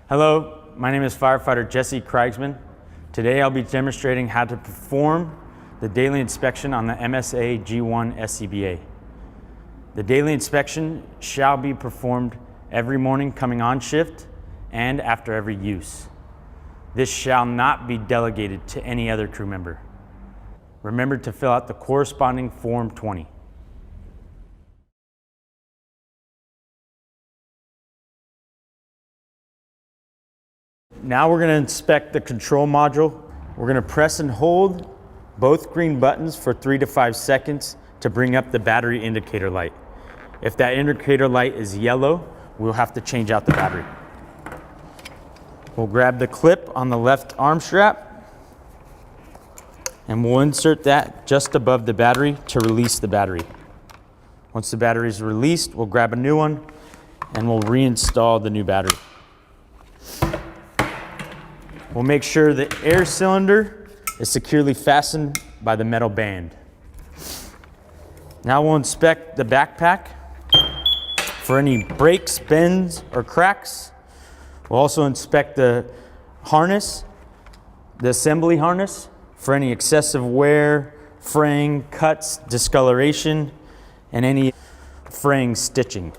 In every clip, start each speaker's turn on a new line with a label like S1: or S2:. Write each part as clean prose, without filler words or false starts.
S1: Hello, my name is Firefighter Jesse Kriegsman. Today I'll be demonstrating how to perform the daily inspection on the MSA G1 SCBA. The daily inspection shall be performed every morning coming on shift and after every use. This shall not be delegated to any other crew member. Remember to fill out the corresponding Form 20. Now we're going to inspect the control module. We're going to press and hold both green buttons for 3 to 5 seconds to bring up the battery indicator light. If that indicator light is yellow, we'll have to change out the battery. We'll grab the clip on the left arm strap and we'll insert that just above the battery to release the battery. Once the battery is released, we'll grab a new one and we'll reinstall the new battery. We'll make sure the air cylinder is securely fastened by the metal band. Now we'll inspect the backpack for any breaks, bends, or cracks. We'll also inspect the harness, the assembly harness, for any excessive wear, fraying, cuts, discoloration, and any fraying stitching.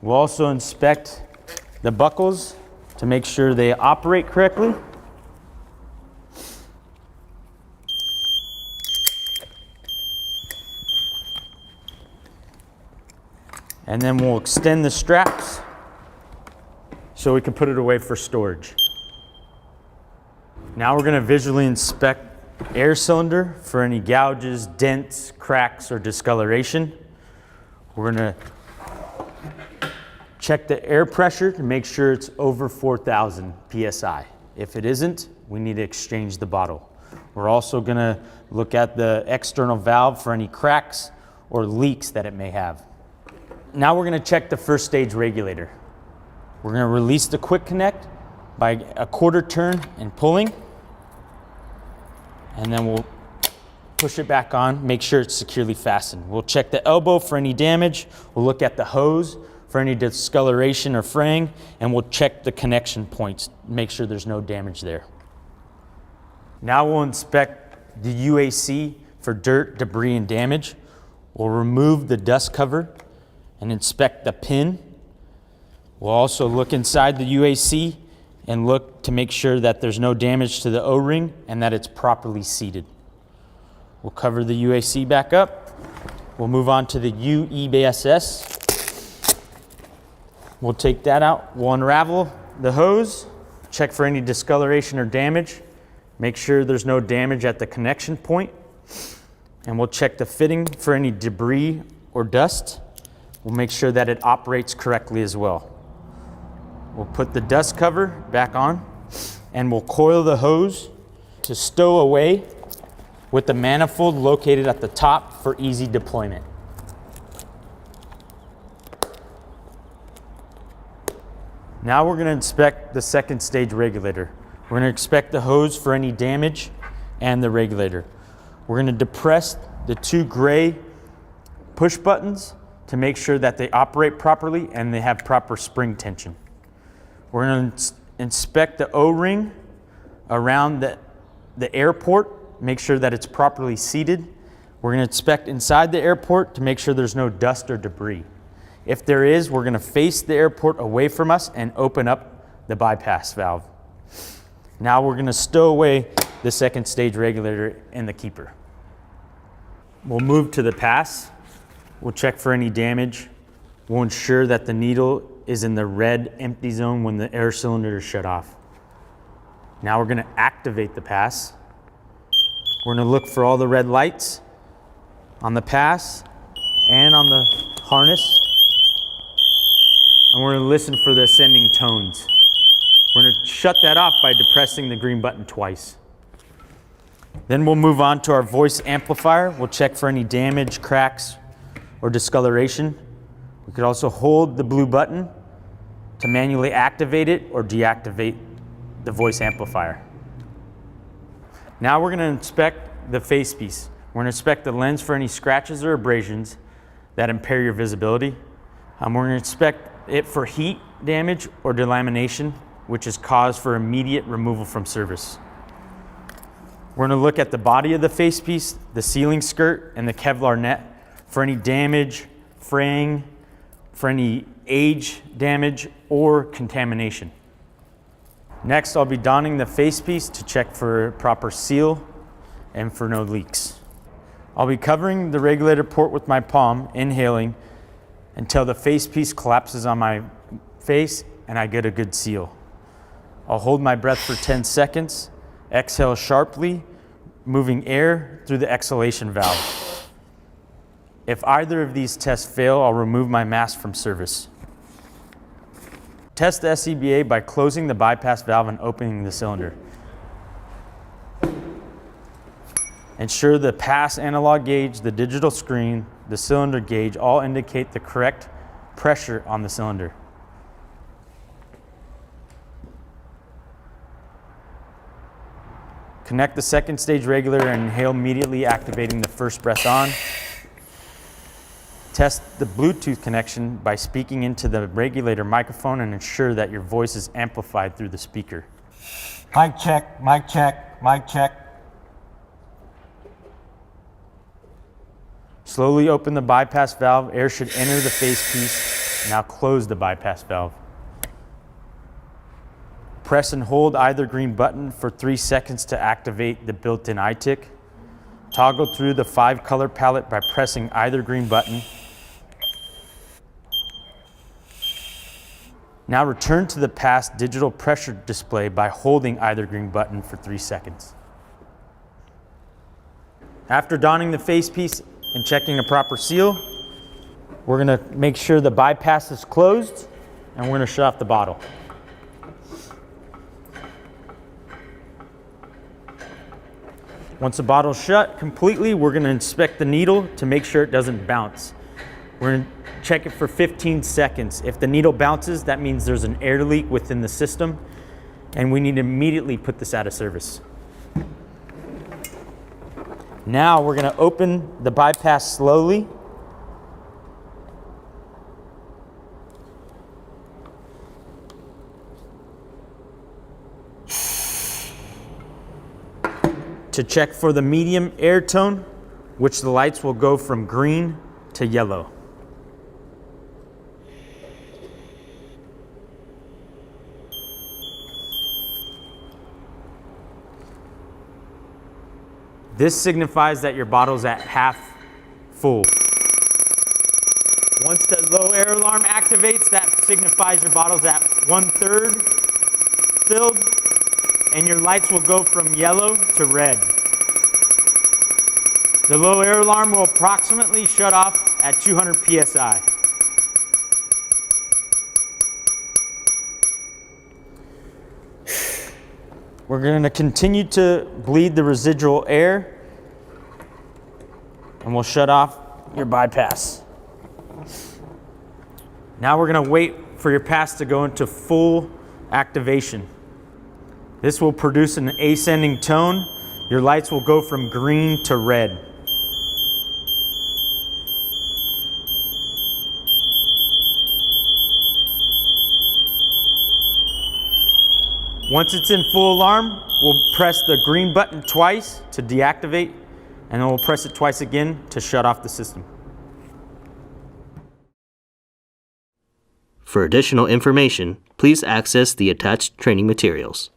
S1: We'll also inspect the buckles to make sure they operate correctly. And then we'll extend the straps so we can put it away for storage. Now we're going to visually inspect air cylinder for any gouges, dents, cracks, or discoloration. We're going to check the air pressure to make sure it's over 4,000 PSI. If it isn't, we need to exchange the bottle. We're also going to look at the external valve for any cracks or leaks that it may have. Now we're going to check the first stage regulator. We're going to release the quick connect by a quarter turn and pulling, and then we'll push it back on, make sure it's securely fastened. We'll check the elbow for any damage. We'll look at the hose for any discoloration or fraying, and we'll check the connection points, make sure there's no damage there. Now we'll inspect the UAC for dirt, debris, and damage. We'll remove the dust cover and inspect the pin. We'll also look inside the UAC and look to make sure that there's no damage to the O-ring and that it's properly seated. We'll cover the UAC back up. We'll move on to the UEBSS. We'll take that out. We'll unravel the hose, check for any discoloration or damage, make sure there's no damage at the connection point, and we'll check the fitting for any debris or dust. We'll make sure that it operates correctly as well. We'll put the dust cover back on and we'll coil the hose to stow away with the manifold located at the top for easy deployment. Now we're going to inspect the second stage regulator. We're going to inspect the hose for any damage and the regulator. We're going to depress the 2 gray push buttons to make sure that they operate properly and they have proper spring tension. We're going to inspect the O-ring around the airport, make sure that it's properly seated. We're going to inspect inside the airport to make sure there's no dust or debris. If there is, we're going to face the airport away from us and open up the bypass valve. Now we're going to stow away the second stage regulator in the keeper. We'll move to the pass. We'll check for any damage. We'll ensure that the needle is in the red empty zone when the air cylinder is shut off. Now we're going to activate the pass. We're going to look for all the red lights on the pass and on the harness. And we're going to listen for the ascending tones. We're going to shut that off by depressing the green button twice. Then we'll move on to our voice amplifier. We'll check for any damage, cracks, or discoloration. We could also hold the blue button to manually activate it or deactivate the voice amplifier. Now we're going to inspect the face piece. We're going to inspect the lens for any scratches or abrasions that impair your visibility. We're going to inspect it for heat damage or delamination which is cause for immediate removal from service. We're going to look at the body of the facepiece, the sealing skirt, and the Kevlar net for any damage, fraying, for any age damage, or contamination. Next, I'll be donning the facepiece to check for proper seal and for no leaks. I'll be covering the regulator port with my palm, inhaling until the facepiece collapses on my face and I get a good seal. I'll hold my breath for 10 seconds, exhale sharply, moving air through the exhalation valve. If either of these tests fail, I'll remove my mask from service. Test the SCBA by closing the bypass valve and opening the cylinder. Ensure the pass analog gauge, the digital screen, the cylinder gauge all indicate the correct pressure on the cylinder. Connect the second stage regulator and inhale, immediately activating the first breath on. Test the Bluetooth connection by speaking into the regulator microphone and ensure that your voice is amplified through the speaker.
S2: Mic check, mic check, mic check.
S1: Slowly open the bypass valve. Air should enter the facepiece. Now close the bypass valve. Press and hold either green button for 3 seconds to activate the built-in iTick. Toggle through the 5-color palette by pressing either green button. Now return to the pass digital pressure display by holding either green button for 3 seconds. After donning the facepiece and checking a proper seal, we're going to make sure the bypass is closed and we're going to shut off the bottle. Once the bottle's shut completely, we're going to inspect the needle to make sure it doesn't bounce. We're going to check it for 15 seconds. If the needle bounces, that means there's an air leak within the system, and we need to immediately put this out of service. Now we're going to open the bypass slowly. To check for the medium air tone, which the lights will go from green to yellow. This signifies that your bottle's at half full. Once the low air alarm activates, that signifies your bottle's at 1/3 filled, and your lights will go from yellow to red. The low air alarm will approximately shut off at 200 psi. We're going to continue to bleed the residual air, and we'll shut off your bypass. Now we're going to wait for your pass to go into full activation. This will produce an ascending tone. Your lights will go from green to red. Once it's in full alarm, we'll press the green button twice to deactivate, and then we'll press it twice again to shut off the system.
S3: For additional information, please access the attached training materials.